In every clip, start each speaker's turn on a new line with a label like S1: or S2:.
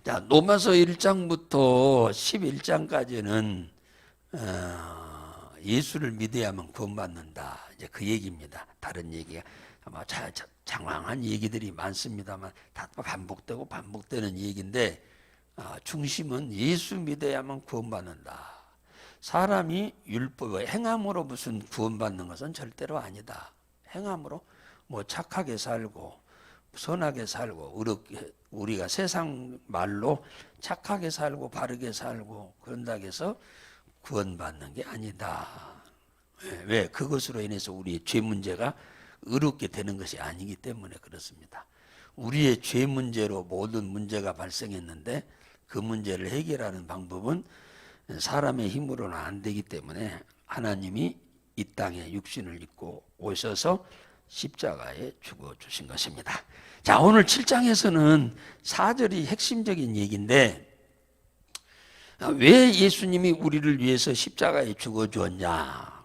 S1: 자, 로마서 1장부터 11장까지는 예수를 믿어야만 구원받는다. 이제 그 얘기입니다. 다른 얘기가 아마 장황한 얘기들이 많습니다만 다 반복되는 얘기인데 중심은 예수 믿어야만 구원받는다. 사람이 율법의 행함으로 무슨 구원받는 것은 절대로 아니다. 행함으로 뭐 착하게 살고 선하게 살고 우리가 세상 말로 착하게 살고 바르게 살고 그런다 해서 구원받는 게 아니다. 왜? 그것으로 인해서 우리의 죄 문제가 의롭게 되는 것이 아니기 때문에 그렇습니다. 우리의 죄 문제로 모든 문제가 발생했는데 그 문제를 해결하는 방법은 사람의 힘으로는 안 되기 때문에 하나님이 이 땅에 육신을 입고 오셔서 십자가에 죽어주신 것입니다. 자, 오늘 7장에서는 4절이 핵심적인 얘기인데 왜 예수님이 우리를 위해서 십자가에 죽어주었냐?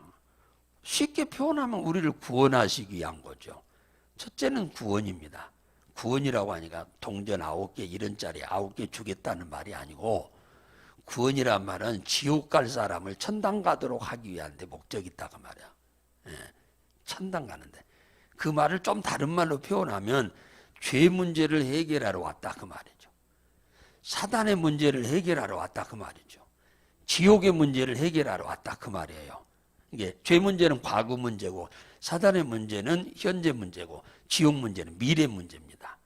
S1: 쉽게 표현하면 우리를 구원하시기 위한 거죠. 첫째는 구원입니다. 구원이라고 하니까 동전 9개 이런 짜리 9개 주겠다는 말이 아니고 구원이란 말은 지옥 갈 사람을 천당 가도록 하기 위한 데 목적이 있다고 말이야. 천당 가는데 그 말을 좀 다른 말로 표현하면 죄 문제를 해결하러 왔다 그 말이죠. 사단의 문제를 해결하러 왔다 그 말이죠. 지옥의 문제를 해결하러 왔다 그 말이에요. 이게 죄 문제는 과거 문제고 사단의 문제는 현재 문제고 지옥 문제는 미래 문제입니다.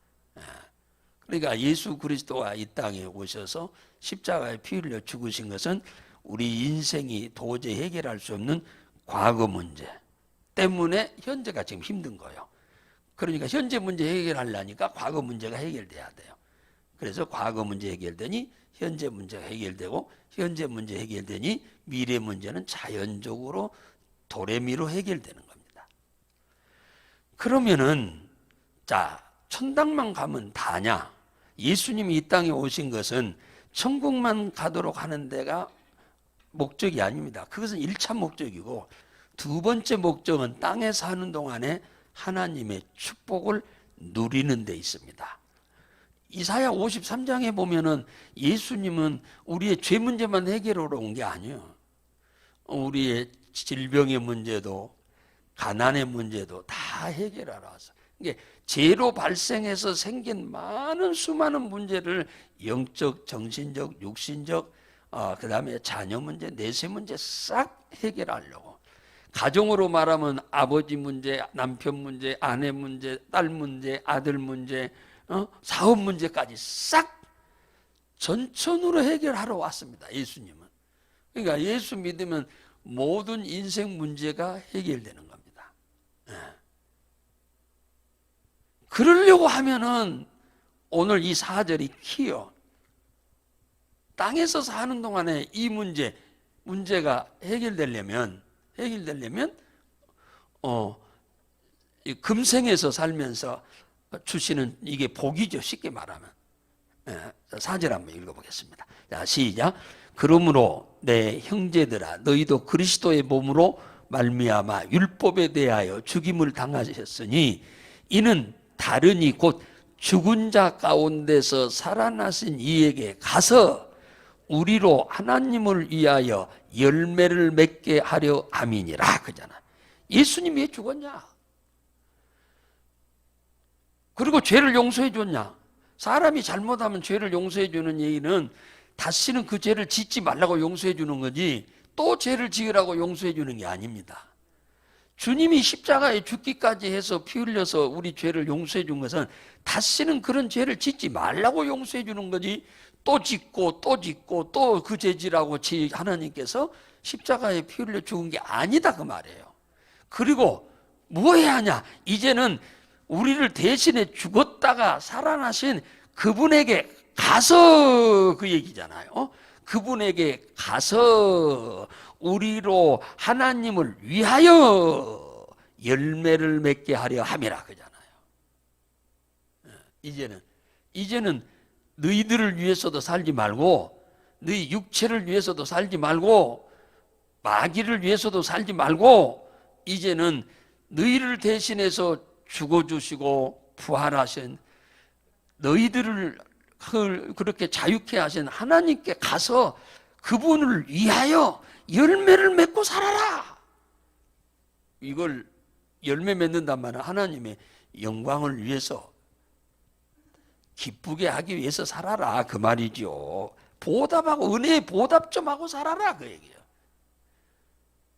S1: 그러니까 예수 그리스도가 이 땅에 오셔서 십자가에 피 흘려 죽으신 것은 우리 인생이 도저히 해결할 수 없는 과거 문제 때문에 현재가 지금 힘든 거예요. 그러니까 현재 문제 해결하려니까 과거 문제가 해결돼야 돼요. 그래서 과거 문제 해결되니 현재 문제가 해결되고 현재 문제 해결되니 미래 문제는 자연적으로 도레미로 해결되는 겁니다. 그러면은 자, 천당만 가면 다냐? 예수님이 이 땅에 오신 것은 천국만 가도록 하는 데가 목적이 아닙니다. 그것은 1차 목적이고 두 번째 목적은 땅에 사는 동안에 하나님의 축복을 누리는 데 있습니다. 이사야 53장에 보면은 예수님은 우리의 죄 문제만 해결하러 온 게 아니에요. 우리의 질병의 문제도 가난의 문제도 다 해결하러 왔어. 이게 죄로 발생해서 생긴 많은 수많은 문제를 영적, 정신적, 육신적, 그 다음에 자녀 문제, 내세 문제 싹 해결하려고. 가정으로 말하면 아버지 문제, 남편 문제, 아내 문제, 딸 문제, 아들 문제, 사업 문제까지 싹 전천후로 해결하러 왔습니다. 예수님은. 그러니까 예수 믿으면 모든 인생 문제가 해결되는 겁니다. 그러려고 하면은 오늘 이 4절이 키요. 땅에서 사는 동안에 이 문제가 해결되려면 이 금생에서 살면서 주시는 이게 복이죠. 쉽게 말하면. 4절 한번 읽어보겠습니다. 자, 시작. 그러므로 내 형제들아 너희도 그리스도의 몸으로 말미암아 율법에 대하여 죽임을 당하셨으니 이는 다르니 곧 죽은 자 가운데서 살아나신 이에게 가서 우리로 하나님을 위하여 열매를 맺게 하려 함이니라 그잖아. 예수님이 왜 죽었냐? 그리고 죄를 용서해 줬냐? 사람이 잘못하면 죄를 용서해 주는 얘기는 다시는 그 죄를 짓지 말라고 용서해 주는 거지 또 죄를 지으라고 용서해 주는 게 아닙니다. 주님이 십자가에 죽기까지 해서 피 흘려서 우리 죄를 용서해 준 것은 다시는 그런 죄를 짓지 말라고 용서해 주는 거지 또 짓고 또 그 죄지라고 하나님께서 십자가에 피 흘려 죽은 게 아니다 그 말이에요. 그리고 뭐 해야 하냐? 이제는 우리를 대신에 죽었다가 살아나신 그분에게 가서 그 얘기잖아요. 그분에게 가서 우리로 하나님을 위하여 열매를 맺게 하려 함이라 그잖아요. 이제는 너희들을 위해서도 살지 말고 너희 육체를 위해서도 살지 말고 마귀를 위해서도 살지 말고 이제는 너희를 대신해서 죽어주시고 부활하신 너희들을 그렇게 자유케 하신 하나님께 가서 그분을 위하여 열매를 맺고 살아라. 이걸 열매 맺는단 말은 하나님의 영광을 위해서 기쁘게 하기 위해서 살아라 그 말이죠. 보답하고 은혜의 보답 좀 하고 살아라 그 얘기예요.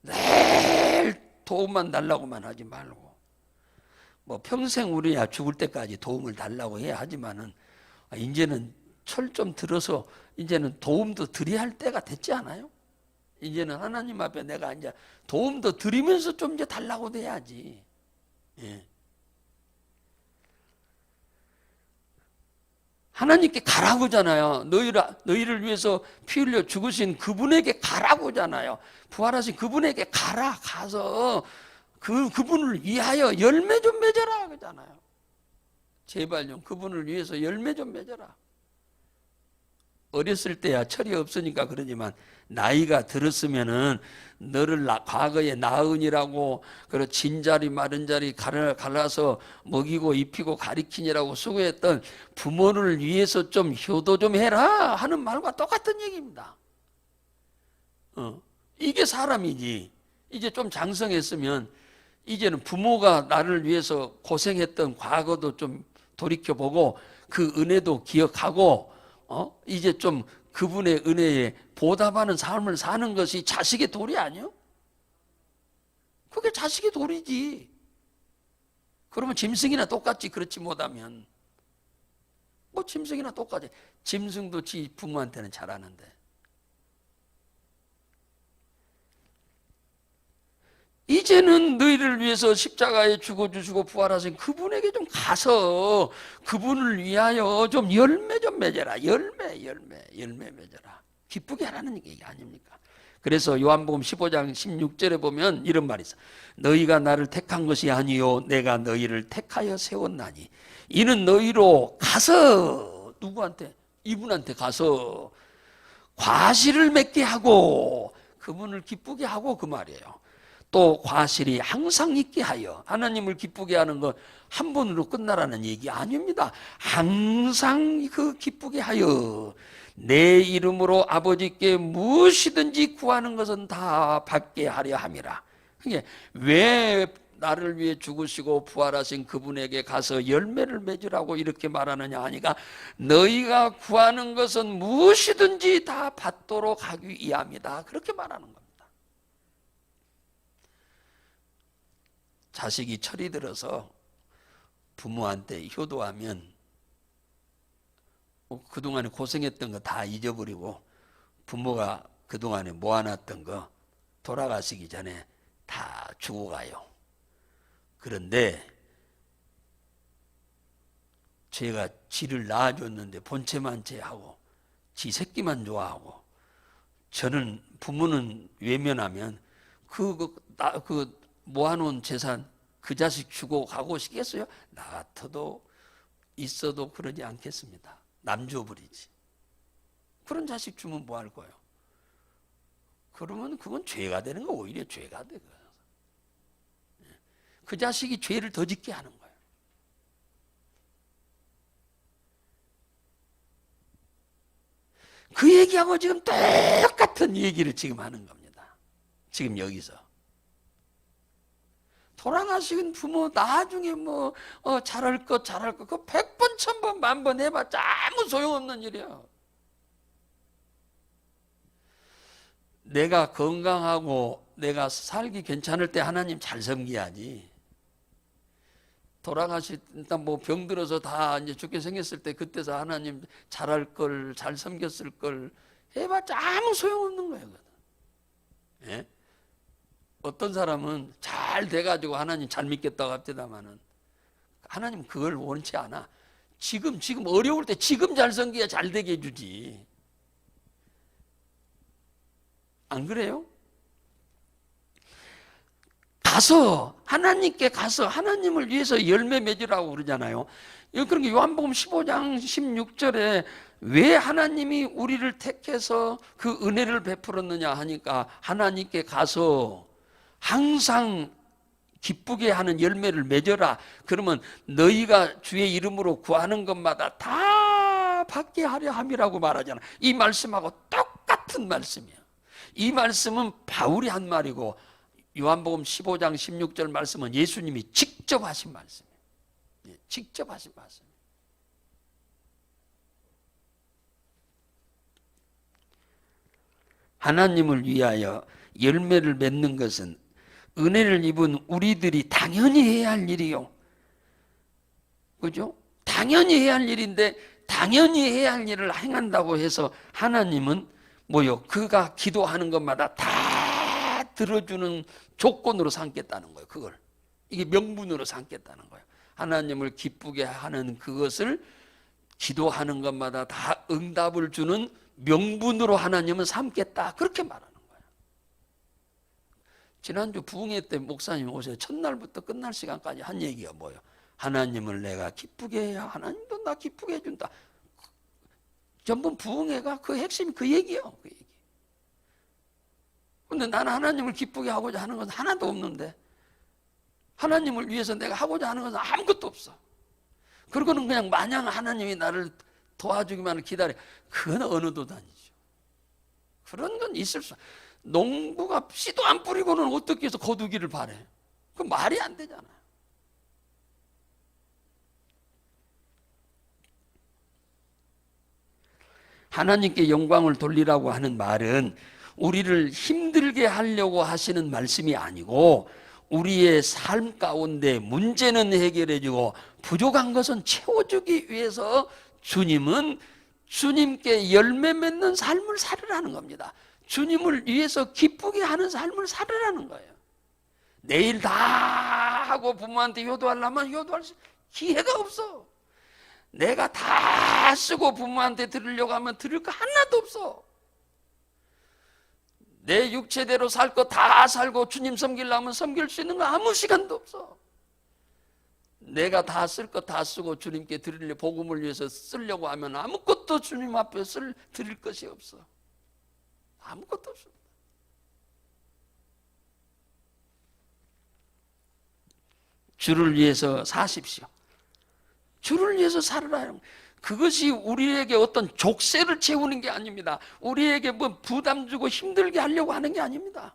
S1: 매일 도움만 달라고만 하지 말고, 뭐 평생 우리야 죽을 때까지 도움을 달라고 해야 하지만은 이제는 철 좀 들어서 이제는 도움도 드려야 할 때가 됐지 않아요? 이제는 하나님 앞에 내가 이제 도움도 드리면서 좀 이제 달라고 돼야지. 예. 하나님께 가라고잖아요. 너희를 위해서 피 흘려 죽으신 그분에게 가라고잖아요. 부활하신 그분에게 가서 그분을 위하여 열매 좀 맺어라 그러잖아요. 제발 좀 그분을 위해서 열매 좀 맺어라. 어렸을 때야 철이 없으니까 그러지만 나이가 들었으면은 너를 과거에 나은이라고 그런 진자리 마른자리 갈라서 먹이고 입히고 가리키느라고 수고했던 부모를 위해서 좀 효도 좀 해라 하는 말과 똑같은 얘기입니다. 이게 사람이지. 이제 좀 장성했으면 이제는 부모가 나를 위해서 고생했던 과거도 좀 돌이켜보고 그 은혜도 기억하고 이제 좀 그분의 은혜에 보답하는 삶을 사는 것이 자식의 도리 아니요? 그게 자식의 도리지. 그러면 짐승이나 똑같지. 그렇지 못하면 뭐 짐승이나 똑같지. 짐승도 지 부모한테는 잘하는데. 이제는 너희를 위해서 십자가에 죽어주시고 부활하신 그분에게 좀 가서 그분을 위하여 좀 열매 좀 맺어라. 열매 맺어라. 기쁘게 하라는 얘기 아닙니까? 그래서 요한복음 15장 16절에 보면 이런 말이 있어. 너희가 나를 택한 것이 아니요 내가 너희를 택하여 세웠나니 이는 너희로 가서 누구한테? 이분한테 가서 과실을 맺게 하고 그분을 기쁘게 하고 그 말이에요. 또 과실이 항상 있게 하여. 하나님을 기쁘게 하는 건 한 번으로 끝나라는 얘기 아닙니다. 항상 그 기쁘게 하여 내 이름으로 아버지께 무엇이든지 구하는 것은 다 받게 하려 함이라. 그게 왜 나를 위해 죽으시고 부활하신 그분에게 가서 열매를 맺으라고 이렇게 말하느냐 하니까 너희가 구하는 것은 무엇이든지 다 받도록 하기 위함이다. 그렇게 말하는 겁니다. 자식이 철이 들어서 부모한테 효도하면 그동안에 고생했던 거 다 잊어버리고 부모가 그동안에 모아놨던 거 돌아가시기 전에 다 주고 가요. 그런데 제가 지를 낳아줬는데 본체만 제하고 지 새끼만 좋아하고 저는 부모는 외면하면 그 모아놓은 재산 그 자식 주고 가고 싶겠어요? 나 같아도 있어도 그러지 않겠습니다. 남 줘버리지. 그런 자식 주면 뭐 할 거예요? 그러면 그건 죄가 되는 거, 오히려 죄가 돼. 그 자식이 죄를 더 짓게 하는 거예요. 그 얘기하고 지금 똑같은 얘기를 지금 하는 겁니다. 지금 여기서. 돌아가신 부모 나중에 뭐 잘할 것 그 100번 1000번 10,000번 해봤자 아무 소용없는 일이야. 내가 건강하고 내가 살기 괜찮을 때 하나님 잘 섬겨야지. 일단 뭐 병들어서 다 이제 죽게 생겼을 때 그때서 하나님 잘할 걸 잘 섬겼을 걸 해봤자 아무 소용없는 거예요. 예? 어떤 사람은 잘 돼가지고 하나님 잘 믿겠다고 합니다만은 하나님 그걸 원치 않아. 지금 어려울 때 지금 잘 섬겨야 잘 되게 해주지. 안 그래요? 하나님께 가서 하나님을 위해서 열매 맺으라고 그러잖아요. 그런 게 요한복음 15장 16절에 왜 하나님이 우리를 택해서 그 은혜를 베풀었느냐 하니까 하나님께 가서 항상 기쁘게 하는 열매를 맺어라. 그러면 너희가 주의 이름으로 구하는 것마다 다 받게 하려 함이라고 말하잖아. 이 말씀하고 똑같은 말씀이야. 이 말씀은 바울이 한 말이고 요한복음 15장 16절 말씀은 예수님이 직접 하신 말씀이에요. 직접 하신 말씀이에요. 하나님을 위하여 열매를 맺는 것은 은혜를 입은 우리들이 당연히 해야 할 일이요. 그죠? 당연히 해야 할 일인데 당연히 해야 할 일을 행한다고 해서 하나님은 뭐요? 그가 기도하는 것마다 다 들어주는 조건으로 삼겠다는 거예요. 그걸. 이게 명분으로 삼겠다는 거예요. 하나님을 기쁘게 하는 그것을 기도하는 것마다 다 응답을 주는 명분으로 하나님은 삼겠다. 그렇게 말하는 거예요. 지난주 부흥회 때 목사님 오셔서 첫날부터 끝날 시간까지 한 얘기가 뭐예요? 하나님을 내가 기쁘게 해야 하나님도 나 기쁘게 해준다. 전부 부흥회가 그 핵심이 그 얘기예요. 그 얘기. 근데 나는 하나님을 기쁘게 하고자 하는 건 하나도 없는데 하나님을 위해서 내가 하고자 하는 것은 아무것도 없어. 그러고는 그냥 마냥 하나님이 나를 도와주기만을 기다려. 그건 어느 도단이죠. 그런 건 있을 수. 농부가 씨도 안 뿌리고는 어떻게 해서 거두기를 바래? 그 말이 안 되잖아. 하나님께 영광을 돌리라고 하는 말은 우리를 힘들게 하려고 하시는 말씀이 아니고 우리의 삶 가운데 문제는 해결해주고 부족한 것은 채워주기 위해서 주님은 주님께 열매 맺는 삶을 살으라는 겁니다. 주님을 위해서 기쁘게 하는 삶을 살으라는 거예요. 내일 다 하고 부모한테 효도하려면 효도할 기회가 없어. 내가 다 쓰고 부모한테 들으려고 하면 들을 거 하나도 없어. 내 육체대로 살 거 다 살고 주님 섬기려면 섬길 수 있는 거 아무 시간도 없어. 내가 다 쓸 거 다 쓰고 주님께 드리려 복음을 위해서 쓰려고 하면 아무것도 주님 앞에 드릴 것이 없어. 아무것도 없어. 주를 위해서 사십시오. 주를 위해서 살아라. 그것이 우리에게 어떤 족쇄를 채우는 게 아닙니다. 우리에게 뭐 부담 주고 힘들게 하려고 하는 게 아닙니다.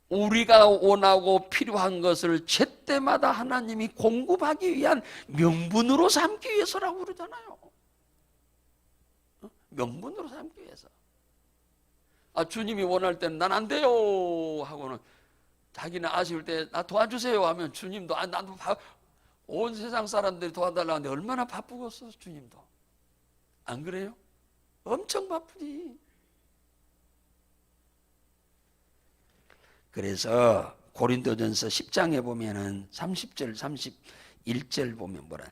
S1: 우리가 원하고 필요한 것을 제때마다 하나님이 공급하기 위한 명분으로 삼기 위해서라고 그러잖아요. 명분으로 삼기 위해서. 주님이 원할 때는 난 안 돼요 하고는 자기는 아쉬울 때 나 도와주세요 하면 주님도 나도 온 세상 사람들이 도와달라는데 얼마나 바쁘겠어 주님도. 안 그래요? 엄청 바쁘지. 그래서 고린도전서 10장에 보면은 30절 31절 보면 뭐라,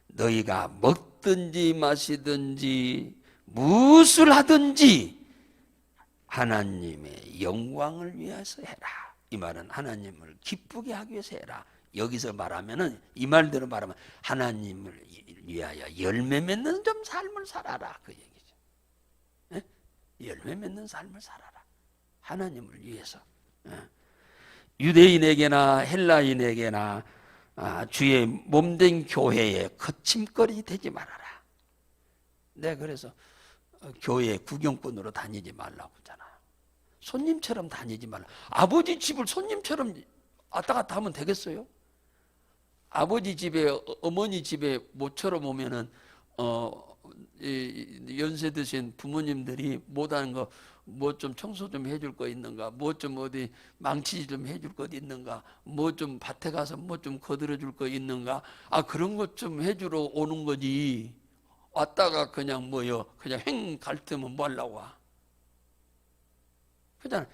S1: 너희가 먹든지 마시든지 무엇을 하든지 하나님의 영광을 위해서 해라. 이 말은 하나님을 기쁘게 하기 위해서 해라. 여기서 말하면은 이 말대로 말하면 하나님을 위하여 열매 맺는 좀 삶을 살아라 그 얘기죠. 네? 열매 맺는 삶을 살아라. 하나님을 위해서. 유대인에게나 헬라인에게나 주의 몸된 교회에 거침거리 되지 말아라. 내가 그래서 교회 구경꾼으로 다니지 말라고 하잖아요. 손님처럼 다니지 말라. 아버지 집을 손님처럼 왔다 갔다 하면 되겠어요? 아버지 집에 어머니 집에 모처럼 오면은 연세 드신 부모님들이 못하는 거 뭐 좀 청소 좀 해줄 거 있는가, 뭐 좀 어디 망치 좀 해줄 거 있는가, 뭐 좀 밭에 가서 뭐 좀 거들어 줄 거 있는가, 그런 것 좀 해주러 오는 거지. 왔다가 그냥 뭐요, 그냥 횡 갈등은 뭐 하려고 와. 그잖아.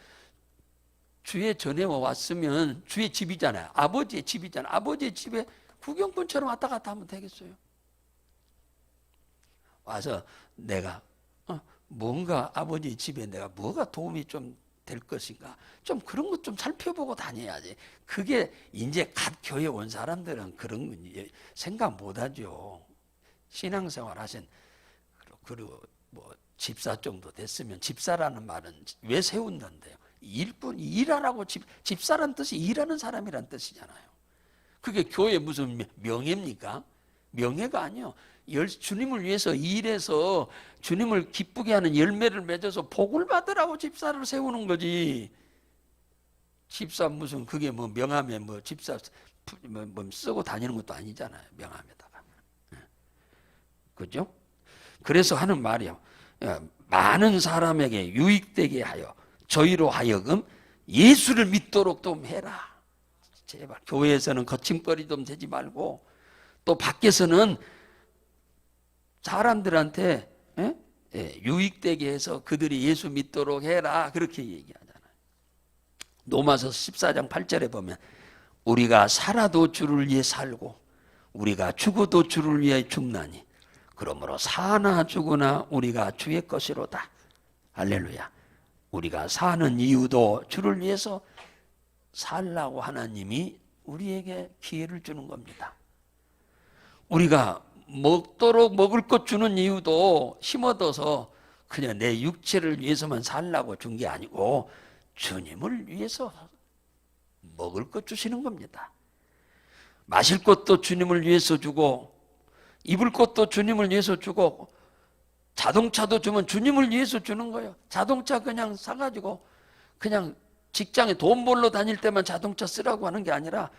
S1: 주의 전에 왔으면 주의 집이잖아요. 아버지의 집이잖아요. 아버지의 집에 구경꾼처럼 왔다 갔다 하면 되겠어요? 와서 내가 뭔가 아버지 집에 내가 뭐가 도움이 좀 될 것인가, 좀 그런 것 좀 살펴보고 다녀야지. 그게 이제 갓 교회 온 사람들은 그런 거 생각 못하죠. 신앙생활 하신, 그리고 뭐 집사 정도 됐으면, 집사라는 말은 왜 세운다는데요? 일꾼, 일하라고. 집사란 뜻이 일하는 사람이란 뜻이잖아요. 그게 교회 무슨 명예입니까? 명예가 아니요. 주님을 위해서 일해서 주님을 기쁘게 하는 열매를 맺어서 복을 받으라고 집사를 세우는 거지. 집사 무슨 그게 뭐 명함에 뭐 집사 뭐 쓰고 다니는 것도 아니잖아요. 명함에다가. 그죠? 그래서 하는 말이요. 많은 사람에게 유익되게 하여 저희로 하여금 예수를 믿도록 좀 해라. 제발 교회에서는 거침거리 좀 되지 말고 또 밖에서는 사람들한테 유익되게 해서 그들이 예수 믿도록 해라. 그렇게 얘기하잖아요. 로마서 14장 8절에 보면 우리가 살아도 주를 위해 살고 우리가 죽어도 주를 위해 죽나니 그러므로 사나 죽으나 우리가 주의 것이로다. 할렐루야. 우리가 사는 이유도 주를 위해서 살라고 하나님이 우리에게 기회를 주는 겁니다. 우리가 먹도록 먹을 것 주는 이유도 힘얻어서 그냥 내 육체를 위해서만 살라고 준 게 아니고 주님을 위해서 먹을 것 주시는 겁니다. 마실 것도 주님을 위해서 주고 입을 것도 주님을 위해서 주고 자동차도 주면 주님을 위해서 주는 거예요. 자동차 그냥 사가지고 그냥 직장에 돈 벌러 다닐 때만 자동차 쓰라고 하는 게 아니라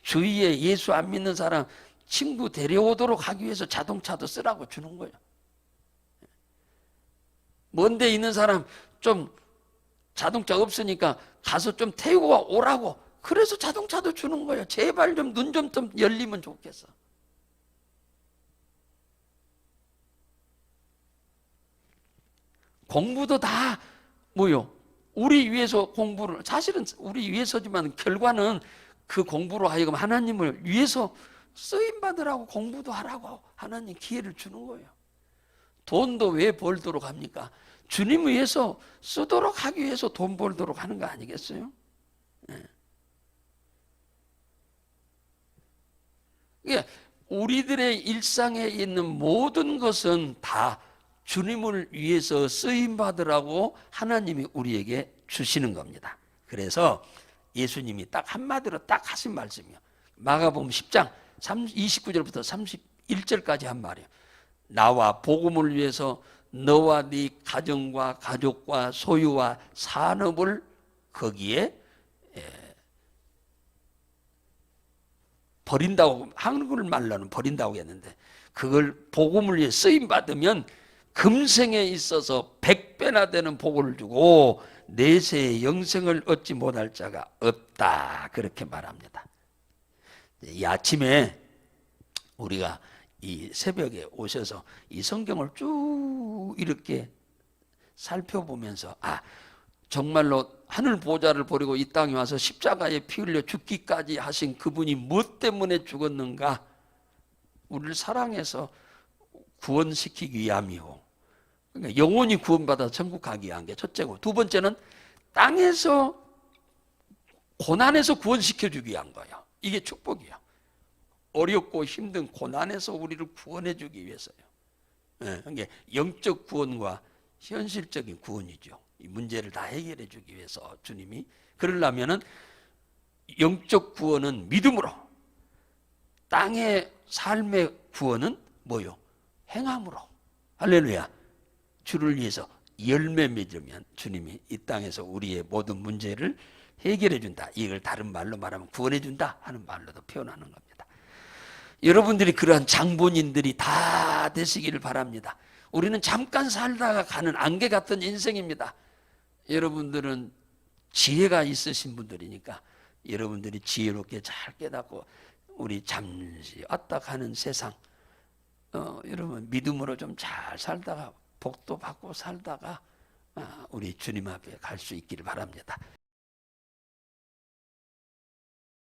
S1: 주위에 예수 안 믿는 사람 친구 데려오도록 하기 위해서 자동차도 쓰라고 주는 거예요. 먼데 있는 사람 좀 자동차 없으니까 가서 좀 태우고 오라고 그래서 자동차도 주는 거예요. 제발 좀 눈 좀 열리면 좋겠어. 공부도 다 뭐요? 우리 위해서 공부를 사실은 우리 위해서지만 결과는 그 공부로 하여금 하나님을 위해서 쓰임 받으라고 공부도 하라고 하나님 기회를 주는 거예요. 돈도 왜 벌도록 합니까? 주님 위해서 쓰도록 하기 위해서 돈 벌도록 하는 거 아니겠어요? 네. 우리들의 일상에 있는 모든 것은 다 주님을 위해서 쓰임 받으라고 하나님이 우리에게 주시는 겁니다. 그래서 예수님이 딱 한마디로 딱 하신 말씀이요. 마가복음 10장 29절부터 31절까지 한 말이에요. 나와 복음을 위해서 너와 네 가정과 가족과 소유와 산업을 거기에 버린다고 한글 말로는 버린다고 했는데 그걸 복음을 위해 쓰임 받으면 금생에 있어서 100배나 되는 복을 주고 내세의 영생을 얻지 못할 자가 없다. 그렇게 말합니다. 이 아침에 우리가 이 새벽에 오셔서 이 성경을 쭉 이렇게 살펴보면서 정말로 하늘 보좌를 버리고 이 땅에 와서 십자가에 피 흘려 죽기까지 하신 그분이 무엇 때문에 죽었는가? 우리를 사랑해서 구원시키기 위함이고 그러니까 영원히 구원받아 천국 가기 위한 게 첫째고 두 번째는 땅에서 고난에서 구원시켜주기 위한 거예요. 이게 축복이에요. 어렵고 힘든 고난에서 우리를 구원해주기 위해서요. 그러니까 영적 구원과 현실적인 구원이죠. 이 문제를 다 해결해주기 위해서 주님이 그러려면은 영적 구원은 믿음으로 땅의 삶의 구원은 뭐요? 행함으로. 할렐루야. 주를 위해서 열매 맺으면 주님이 이 땅에서 우리의 모든 문제를 해결해 준다. 이걸 다른 말로 말하면 구원해 준다 하는 말로도 표현하는 겁니다. 여러분들이 그러한 장본인들이 다 되시기를 바랍니다. 우리는 잠깐 살다가 가는 안개 같은 인생입니다. 여러분들은 지혜가 있으신 분들이니까 여러분들이 지혜롭게 잘 깨닫고 우리 잠시 왔다 가는 세상 여러분 믿음으로 좀 잘 살다가 복도 받고 살다가 우리 주님 앞에 갈 수 있기를 바랍니다.